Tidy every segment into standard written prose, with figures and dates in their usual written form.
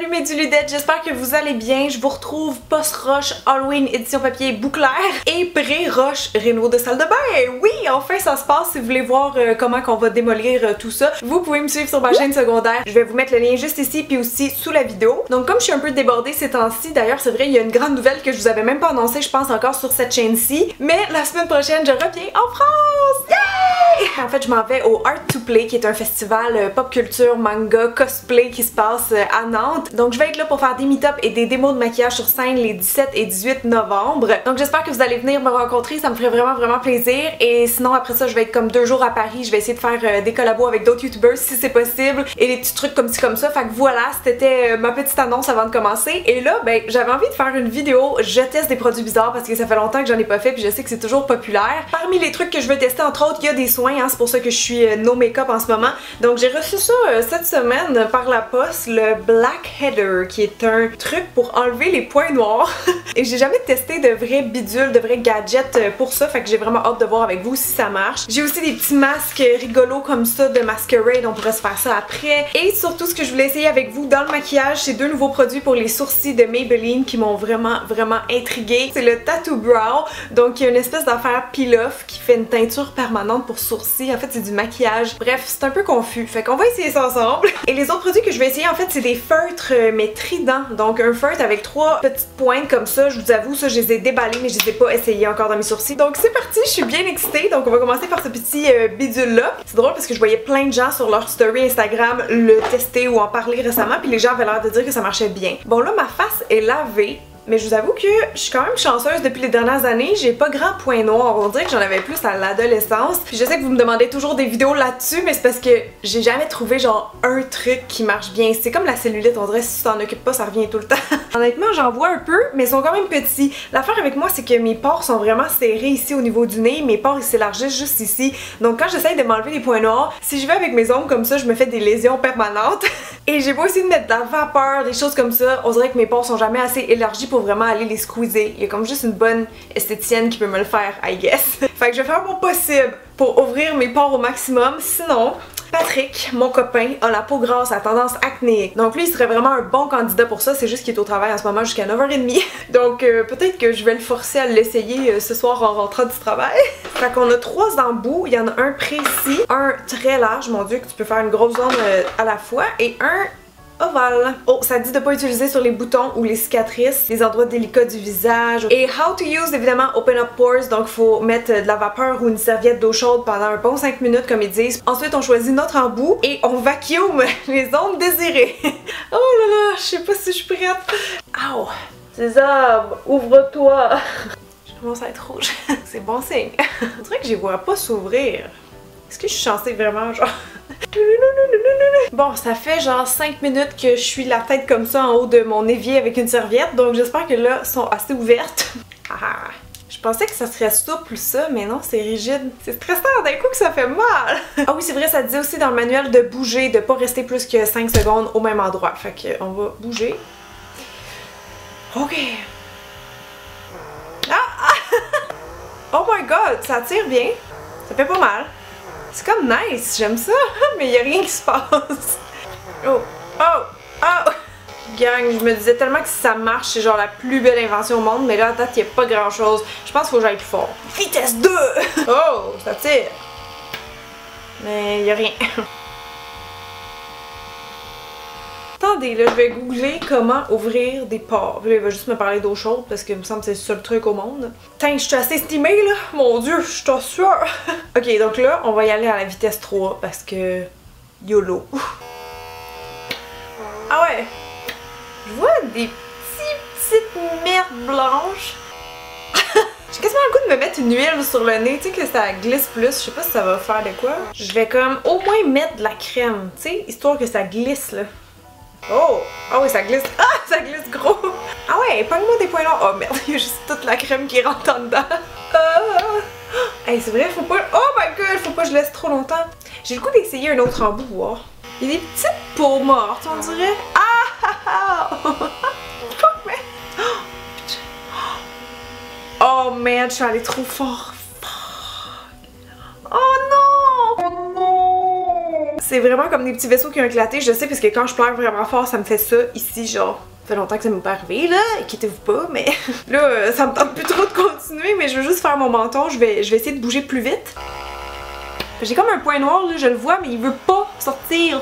Salut mes Duludettes, j'espère que vous allez bien. Je vous retrouve post-roche Halloween édition papier Bouclair et pré-roche réno de salle de bain. Oui, enfin ça se passe. Si vous voulez voir comment qu'on va démolir tout ça, vous pouvez me suivre sur ma chaîne secondaire. Je vais vous mettre le lien juste ici puis aussi sous la vidéo. Donc comme je suis un peu débordée ces temps-ci, d'ailleurs c'est vrai, il y a une grande nouvelle que je vous avais même pas annoncée, je pense encore sur cette chaîne-ci. Mais la semaine prochaine, je reviens en France! Yay! En fait, je m'en vais au Art to Play, qui est un festival pop culture, manga, cosplay qui se passe à Nantes. Donc je vais être là pour faire des meet-up et des démos de maquillage sur scène les 17 et 18 novembre. Donc j'espère que vous allez venir me rencontrer, ça me ferait vraiment plaisir. Et sinon après ça, je vais être comme 2 jours à Paris, je vais essayer de faire des collabos avec d'autres youtubeurs si c'est possible et des petits trucs comme ci comme ça. Fait que voilà, c'était ma petite annonce avant de commencer. Et là, ben j'avais envie de faire une vidéo, je teste des produits bizarres parce que ça fait longtemps que j'en ai pas fait puis je sais que c'est toujours populaire. Parmi les trucs que je veux tester, entre autres, il y a des soins, hein, c'est pour ça que je suis no make-up en ce moment. Donc j'ai reçu ça cette semaine par la poste, le Blackheader, qui est un truc pour enlever les points noirs. Et j'ai jamais testé de vrais bidules, de vrais gadgets pour ça, fait que j'ai vraiment hâte de voir avec vous si ça marche. J'ai aussi des petits masques rigolos comme ça de masquerade, on pourrait se faire ça après. Et surtout ce que je voulais essayer avec vous dans le maquillage, c'est 2 nouveaux produits pour les sourcils de Maybelline qui m'ont vraiment intriguée. C'est le Tattoo Brow, donc il y a une espèce d'affaire peel-off qui fait une teinture permanente pour sourcils. En fait c'est du maquillage. Bref, c'est un peu confus, fait qu'on va essayer ça ensemble. Et les autres produits que je vais essayer en fait c'est des feutres mais tridents, donc un feutre avec 3 petites pointes comme ça. Je vous avoue, ça je les ai déballés mais je les ai pas essayés encore dans mes sourcils. Donc c'est parti, je suis bien excitée. Donc on va commencer par ce petit bidule là. C'est drôle parce que je voyais plein de gens sur leur story Instagram le tester ou en parler récemment, puis les gens avaient l'air de dire que ça marchait bien. Bon là ma face est lavée, mais je vous avoue que je suis quand même chanceuse depuis les dernières années, j'ai pas grand point noir, on dirait que j'en avais plus à l'adolescence. Puis je sais que vous me demandez toujours des vidéos là-dessus, mais c'est parce que j'ai jamais trouvé genre un truc qui marche bien. C'est comme la cellulite, on dirait que si tu t'en occupes pas, ça revient tout le temps. Honnêtement, j'en vois un peu, mais ils sont quand même petits. L'affaire avec moi, c'est que mes pores sont vraiment serrés ici au niveau du nez, mes pores ils s'élargissent juste ici. Donc quand j'essaye de m'enlever les points noirs, si je vais avec mes ongles comme ça, je me fais des lésions permanentes. Et j'ai beau essayer de mettre de la vapeur, des choses comme ça, on dirait que mes pores sont jamais assez élargis pour vraiment aller les squeezer. Il y a comme juste une bonne esthéticienne qui peut me le faire, I guess. Fait que je vais faire mon possible pour ouvrir mes pores au maximum. Sinon, Patrick, mon copain, a la peau grasse à tendance acnéique. Donc lui, il serait vraiment un bon candidat pour ça. C'est juste qu'il est au travail en ce moment jusqu'à 9h30. Donc peut-être que je vais le forcer à l'essayer ce soir en rentrant du travail. Fait qu'on a 3 embouts. Il y en a un précis, un très large, mon dieu, que tu peux faire une grosse zone à la fois, et un ovale. Oh, ça dit de pas utiliser sur les boutons ou les cicatrices, les endroits délicats du visage. Et how to use, évidemment, open up pores, donc faut mettre de la vapeur ou une serviette d'eau chaude pendant un bon 5 minutes comme ils disent. Ensuite on choisit notre embout et on vacuum les zones désirées. Oh là là, je sais pas si je suis prête. Ow! Sésame, ouvre-toi! Je commence à être rouge. C'est bon signe. On dirait que je les vois pas s'ouvrir. Est-ce que je suis censée vraiment genre... Bon, ça fait genre 5 minutes que je suis la tête comme ça en haut de mon évier avec une serviette, donc j'espère que là, elles sont assez ouvertes. Je pensais que ça serait souple ça, mais non, c'est rigide. C'est stressant d'un coup que ça fait mal. Ah oui, c'est vrai, ça dit aussi dans le manuel de bouger, de pas rester plus que 5 secondes au même endroit. Fait que on va bouger. Ok. Oh my god, ça tire bien. Ça fait pas mal. C'est comme nice, j'aime ça, mais y a rien qui se passe. Oh, gang, je me disais tellement que si ça marche, c'est genre la plus belle invention au monde, mais là, à date, y a pas grand chose. Je pense qu'il faut que j'aille plus fort. Vitesse 2! Oh, ça tire. Mais y a rien. Attendez, là, je vais googler comment ouvrir des pores. Là, il va juste me parler d'eau chaude parce que il me semble que c'est le seul truc au monde. Tain, je suis assez stimée, là. Mon dieu, je suis sûre. Ok, donc là, on va y aller à la vitesse 3 parce que... YOLO. Ah ouais. Je vois des petites merdes blanches. J'ai quasiment le goût de me mettre une huile sur le nez, tu sais que ça glisse plus. Je sais pas si ça va faire de quoi. Je vais comme au moins mettre de la crème, tu sais, histoire que ça glisse, là. Oh! Ah oui, ça glisse. Ah! Ça glisse gros! Ah ouais, pogne-moi des points noirs. Oh merde, il y a juste toute la crème qui rentre en dedans. Hey, c'est vrai, faut pas... Oh my god, faut pas que je laisse trop longtemps. J'ai le goût d'essayer un autre embout, voir. Il y a des petites peaux mortes, on dirait. Ah! Fuck, man! Oh man, je suis allée trop fort. Fuck! Oh non! C'est vraiment comme des petits vaisseaux qui ont éclaté, je sais, parce que quand je pleure vraiment fort, ça me fait ça ici, genre. Ça fait longtemps que ça m'est pas arrivé, là, inquiétez-vous pas, mais là, ça me tente plus trop de continuer, mais je veux juste faire mon menton, je vais essayer de bouger plus vite. J'ai comme un point noir, là, je le vois, mais il veut pas sortir.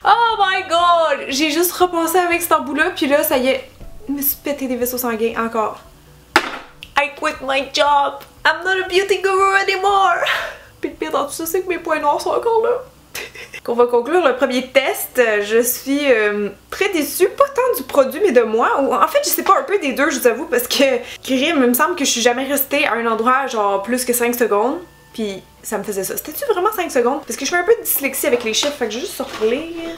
Oh my god! J'ai juste repensé avec cet embout-là, puis là, ça y est, je me suis pété des vaisseaux sanguins encore. I quit my job! I'm not a beauty guru anymore! Puis le pire dans tout ça, c'est que mes points noirs sont encore là. On va conclure le premier test. Je suis très déçue, pas tant du produit mais de moi. Ou en fait, je sais pas, un peu des deux, je vous avoue, parce que Kirim, il me semble que je suis jamais restée à un endroit genre plus que 5 secondes. Puis ça me faisait ça. C'était-tu vraiment 5 secondes? Parce que je fais un peu de dyslexie avec les chiffres, fait que je vais juste relire.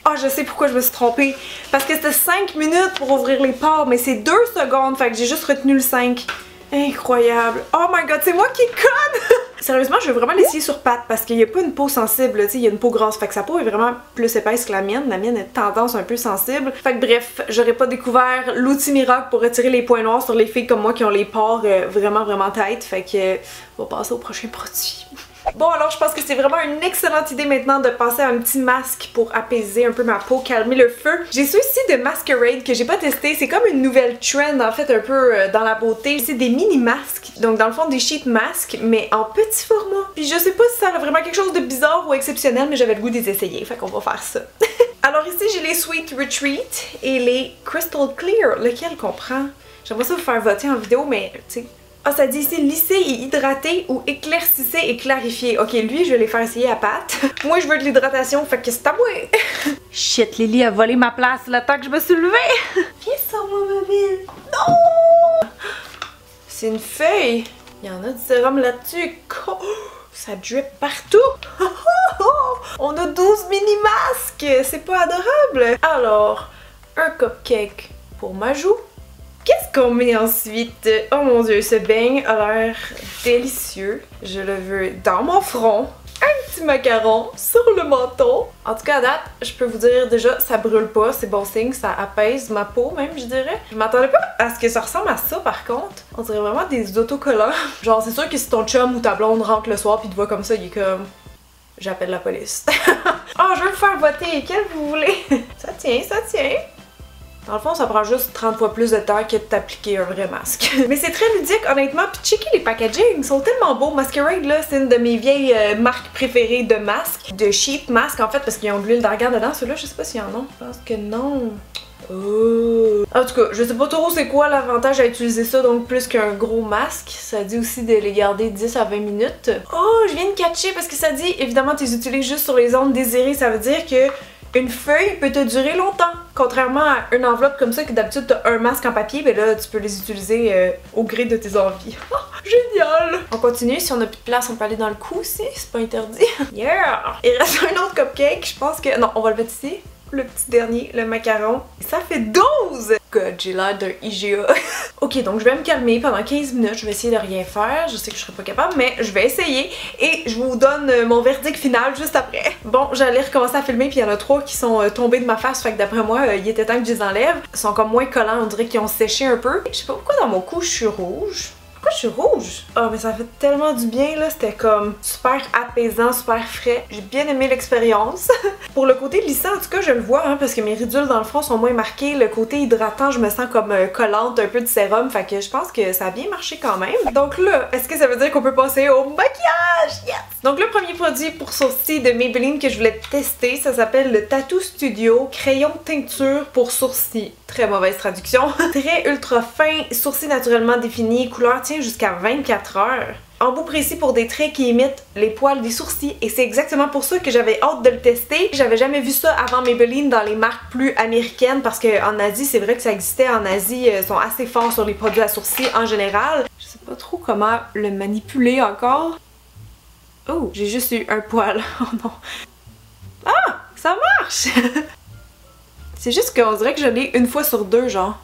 Ah, je sais pourquoi je me suis trompée. Parce que c'était 5 minutes pour ouvrir les pores, mais c'est 2 secondes, fait que j'ai juste retenu le 5. Incroyable. Oh my god, c'est moi qui est conne! Sérieusement, je vais vraiment l'essayer sur patte parce qu'il n'y a pas une peau sensible, tu sais, il y a une peau grasse. Fait que sa peau est vraiment plus épaisse que la mienne. La mienne est tendance un peu sensible. Fait que bref, j'aurais pas découvert l'outil miracle pour retirer les points noirs sur les filles comme moi qui ont les pores vraiment tight. Fait que on va passer au prochain produit. Bon, alors je pense que c'est vraiment une excellente idée maintenant de passer à un petit masque pour apaiser un peu ma peau, calmer le feu. J'ai celui-ci de Masquerade que j'ai pas testé. C'est comme une nouvelle trend en fait un peu dans la beauté. C'est des mini masques, donc dans le fond des sheet masks mais en petit format. Puis je sais pas si ça a vraiment quelque chose de bizarre ou exceptionnel, mais j'avais le goût de les essayer, fait qu'on va faire ça. Alors ici j'ai les Sweet Retreat et les Crystal Clear, lequel qu'on prend? J'aimerais ça vous faire voter en vidéo, mais tu sais. Ah, ça dit ici lisser et hydrater ou éclaircisser et clarifier. Ok, lui, je vais les faire essayer à Pat. Moi, je veux de l'hydratation, fait que c'est à moi. Shit, Lily a volé ma place le temps que je me suis levée. Viens sur moi, ma belle. Non! C'est une feuille. Il y en a du sérum là-dessus. Oh, ça drip partout. On a 12 mini-masques. C'est pas adorable. Alors, un cupcake pour ma joue. Qu'est-ce qu'on met ensuite? Oh mon dieu, ce beigne a l'air délicieux. Je le veux dans mon front. Un petit macaron sur le menton. En tout cas, à date, je peux vous dire déjà, ça brûle pas, c'est bon signe, ça apaise ma peau même, je dirais. Je m'attendais pas à ce que ça ressemble à ça par contre. On dirait vraiment des autocollants. Genre, c'est sûr que si ton chum ou ta blonde rentre le soir pis te voit comme ça, il est comme... J'appelle la police. Oh, je veux vous faire voter, quel vous voulez? Ça tient, ça tient. Dans le fond, ça prend juste 30 fois plus de temps que de t'appliquer un vrai masque. Mais c'est très ludique, honnêtement. Puis checker les packaging, ils sont tellement beaux. Masquerade, là, c'est une de mes vieilles marques préférées de masques. De sheet masques, en fait, parce qu'ils ont de l'huile d'argan dedans. Ceux-là, je sais pas s'il y en a. Je pense que non. Oh. En tout cas, je sais pas trop c'est quoi l'avantage à utiliser ça, donc plus qu'un gros masque. Ça dit aussi de les garder 10 à 20 minutes. Oh, je viens de catcher parce que ça dit, évidemment, tu les utilises juste sur les zones désirées. Ça veut dire que une feuille peut te durer longtemps, contrairement à une enveloppe comme ça que d'habitude t'as un masque en papier, mais là tu peux les utiliser au gré de tes envies. Oh, génial! On continue, si on a plus de place on peut aller dans le cou aussi, c'est pas interdit. Yeah! Il reste un autre cupcake, je pense que... Non, on va le mettre ici. Le petit dernier, le macaron. Ça fait 12! God, j'ai l'air d'un IGA. Ok, donc je vais me calmer pendant 15 minutes, je vais essayer de rien faire. Je sais que je serai pas capable, mais je vais essayer et je vous donne mon verdict final juste après. Bon, j'allais recommencer à filmer, puis il y en a 3 qui sont tombés de ma face, fait que d'après moi, il était temps que je les enlève. Ils sont comme moins collants, on dirait qu'ils ont séché un peu. Je sais pas pourquoi dans mon cou je suis rouge. Pourquoi je suis rouge? Oh, mais ça fait tellement du bien là, c'était comme super apaisant, super frais. J'ai bien aimé l'expérience. Pour le côté lissant, en tout cas, je le vois, hein, parce que mes ridules dans le front sont moins marquées. Le côté hydratant, je me sens comme collante, un peu de sérum, fait que je pense que ça a bien marché quand même. Donc là, est-ce que ça veut dire qu'on peut passer au maquillage? Yes! Donc le premier produit pour sourcils de Maybelline que je voulais tester, ça s'appelle le Tattoo Studio Crayon Teinture pour sourcils. Très mauvaise traduction. Très ultra fin, sourcils naturellement définis, couleur tient jusqu'à 24 heures. Embout précis pour des traits qui imitent les poils des sourcils et c'est exactement pour ça que j'avais hâte de le tester. J'avais jamais vu ça avant Maybelline dans les marques plus américaines parce qu'en Asie, c'est vrai que ça existait. En Asie, ils sont assez forts sur les produits à sourcils en général. Je sais pas trop comment le manipuler encore. Oh, j'ai juste eu un poil. Oh non. Ah! Ça marche! C'est juste qu'on dirait que je l'ai une fois sur 2, genre.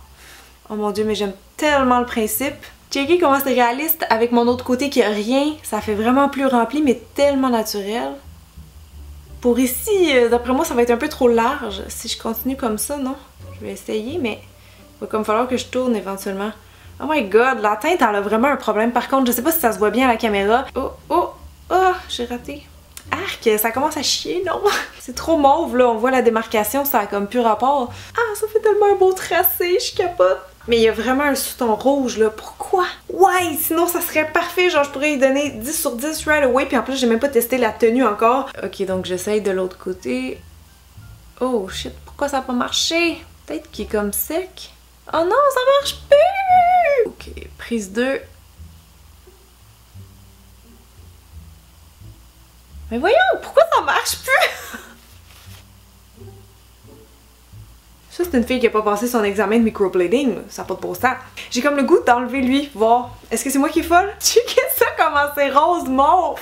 Oh mon dieu, mais j'aime tellement le principe. Checker comment c'est réaliste avec mon autre côté qui a rien. Ça fait vraiment plus rempli, mais tellement naturel. Pour ici, d'après moi, ça va être un peu trop large si je continue comme ça, non? Je vais essayer, mais il va comme falloir que je tourne éventuellement. Oh my god, la teinte, elle a vraiment un problème. Par contre, je sais pas si ça se voit bien à la caméra. Oh, oh, oh, j'ai raté. Arc, ça commence à chier, non? C'est trop mauve, là. On voit la démarcation, ça a comme plus rapport. Ah, ça fait tellement un beau tracé, je capote. Mais il y a vraiment un sous-ton rouge, là. Pourquoi? Ouais, sinon ça serait parfait. Genre, je pourrais lui donner 10 sur 10 right away. Puis en plus, j'ai même pas testé la tenue encore. Ok, donc j'essaye de l'autre côté. Oh shit, pourquoi ça a pas marché? Peut-être qu'il est comme sec. Oh non, ça marche plus! Ok, prise 2. Mais voyons, pourquoi ça marche plus? Ça, c'est une fille qui a pas passé son examen de microblading, ça n'a pas de bon sens. J'ai comme le goût d'enlever lui, voir. Est-ce que c'est moi qui est folle? Checkez ça, comment c'est rose mauve!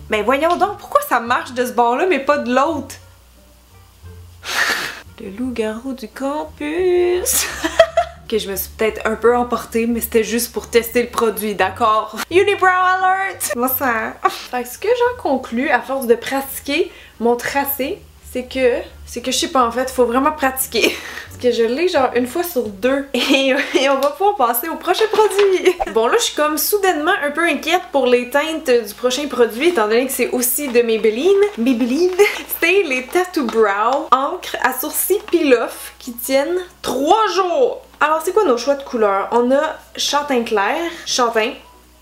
Mais voyons donc, pourquoi ça marche de ce bord-là, mais pas de l'autre? Le loup-garou du campus! Ok, je me suis peut-être un peu emportée, mais c'était juste pour tester le produit, d'accord? Unibrow alert! Moi ça... Fait que ce que j'en conclus, à force de pratiquer mon tracé, c'est que je sais pas en fait, faut vraiment pratiquer. Parce que je l'ai genre une fois sur deux. Et on va pouvoir passer au prochain produit. Bon là, je suis comme soudainement un peu inquiète pour les teintes du prochain produit, étant donné que c'est aussi de Maybelline. C'est les Tattoo Brow encre à sourcils peel-off qui tiennent 3 jours. Alors c'est quoi nos choix de couleurs? On a châtain clair, châtain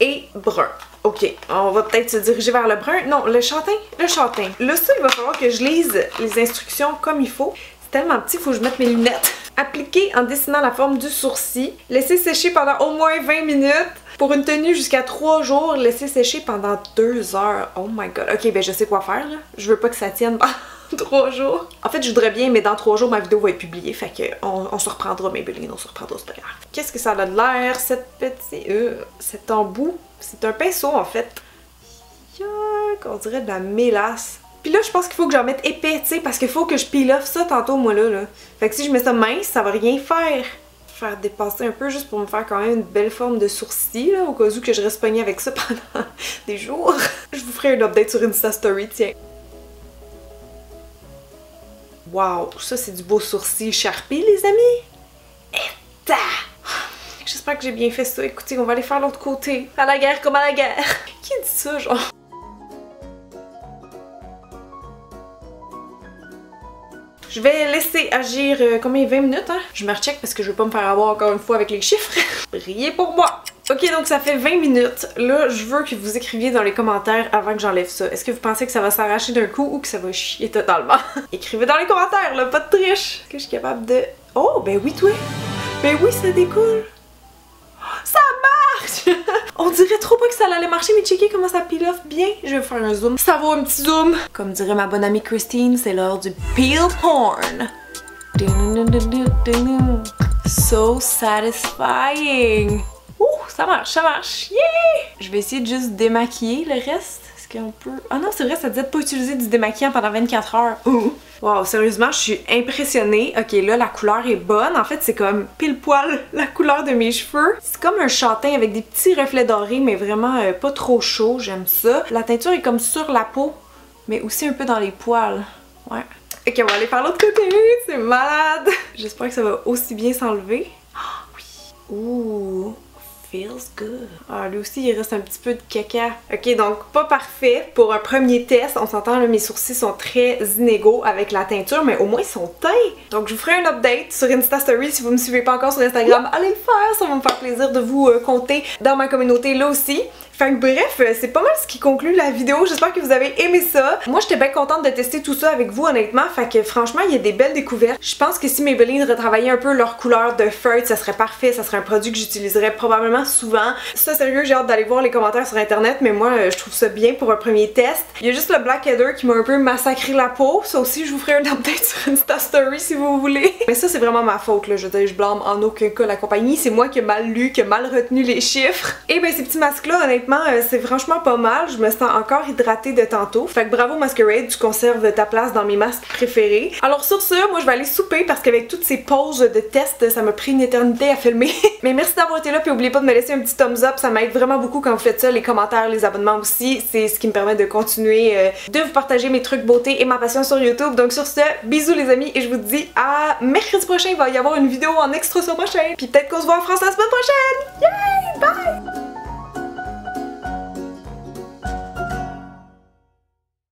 et brun. Ok, on va peut-être se diriger vers le brun. Non, le châtain. Le châtain. Là, ça, il va falloir que je lise les instructions comme il faut. C'est tellement petit, il faut que je mette mes lunettes. Appliquer en dessinant la forme du sourcil. Laisser sécher pendant au moins 20 minutes. Pour une tenue jusqu'à 3 jours, laisser sécher pendant 2 heures. Oh my god. Ok, ben je sais quoi faire, là. Je veux pas que ça tienne pendant 3 jours. En fait, je voudrais bien, mais dans 3 jours, ma vidéo va être publiée. Fait que on se reprendra, Maybelline, on se reprendra, c'est pas grave. Qu'est-ce que ça a de l'air, cet embout? C'est un pinceau, en fait. Yuck, on dirait de la mélasse. Puis là, je pense qu'il faut que j'en mette épais, tu sais, parce qu'il faut que je peel off ça tantôt, moi, là. Fait que si je mets ça mince, ça va rien faire. Faire dépasser un peu juste pour me faire quand même une belle forme de sourcil, là, au cas où que je reste pognée avec ça pendant des jours. Je vous ferai un update sur Insta Story, tiens. Wow, ça c'est du beau sourcil Sharpie, les amis. Et j'espère que j'ai bien fait ça. Écoutez, on va aller faire l'autre côté. À la guerre comme à la guerre. Qui dit ça, genre? Je vais laisser agir combien? 20 minutes, hein? Je me recheck parce que je veux pas me faire avoir encore une fois avec les chiffres. Priez pour moi! Ok, donc ça fait 20 minutes. Là, je veux que vous écriviez dans les commentaires avant que j'enlève ça. Est-ce que vous pensez que ça va s'arracher d'un coup ou que ça va chier totalement? Écrivez dans les commentaires, là, pas de triche! Est-ce que je suis capable de... Oh, ben oui, toi! Ben oui, ça découle! Ça marche! On dirait trop pas que ça allait marcher, mais checker comment ça peel off bien. Je vais faire un zoom. Ça vaut un petit zoom! Comme dirait ma bonne amie Christine, c'est l'heure du peel porn. So satisfying! Ouh, ça marche! Yeah! Je vais essayer de juste démaquiller le reste. Est-ce qu'on peut... Ah non, c'est vrai, ça disait de pas utiliser du démaquillant pendant 24 heures. Ouh! Wow, sérieusement, je suis impressionnée. Ok, là, la couleur est bonne. En fait, c'est comme pile poil la couleur de mes cheveux. C'est comme un châtain avec des petits reflets dorés, mais vraiment pas trop chaud. J'aime ça. La teinture est comme sur la peau, mais aussi un peu dans les poils. Ouais. Ok, on va aller faire l'autre côté. C'est malade! J'espère que ça va aussi bien s'enlever. Ah oui! Ouh! Feels good. Ah, lui aussi, il reste un petit peu de caca. Ok, donc pas parfait pour un premier test. On s'entend, là, mes sourcils sont très inégaux avec la teinture, mais au moins ils sont teints. Donc je vous ferai un update sur Insta Story. Si vous me suivez pas encore sur Instagram, allez le faire. Ça va me faire plaisir de vous compter dans ma communauté là aussi. Fait que bref, c'est pas mal ce qui conclut la vidéo. J'espère que vous avez aimé ça. Moi, j'étais bien contente de tester tout ça avec vous, honnêtement. Fait que franchement, il y a des belles découvertes. Je pense que si Maybelline retravaillait un peu leur couleur de feutre, ça serait parfait. Ça serait un produit que j'utiliserais probablement souvent. Ça, sérieux, j'ai hâte d'aller voir les commentaires sur internet, mais moi, je trouve ça bien pour un premier test. Il y a juste le Blackheader qui m'a un peu massacré la peau. Ça aussi, je vous ferai un update sur Insta Story si vous voulez. Mais ça, c'est vraiment ma faute, là. Je veux dire, je blâme en aucun cas la compagnie. C'est moi qui ai mal lu, qui ai mal retenu les chiffres. Et ben, ces petits masques-là, honnêtement, c'est franchement pas mal. Je me sens encore hydratée de tantôt. Fait que bravo Masquerade, tu conserves ta place dans mes masques préférés. Alors sur ce, moi je vais aller souper parce qu'avec toutes ces pauses de test, ça m'a pris une éternité à filmer. Mais merci d'avoir été là, puis n'oubliez pas de de me laisser un petit thumbs up, ça m'aide vraiment beaucoup quand vous faites ça, les commentaires, les abonnements aussi, c'est ce qui me permet de continuer de vous partager mes trucs beauté et ma passion sur YouTube. Donc sur ce, bisous les amis et je vous dis à mercredi prochain, il va y avoir une vidéo en extra sur ma chaîne, puis peut-être qu'on se voit en France la semaine prochaine! Yay! Bye!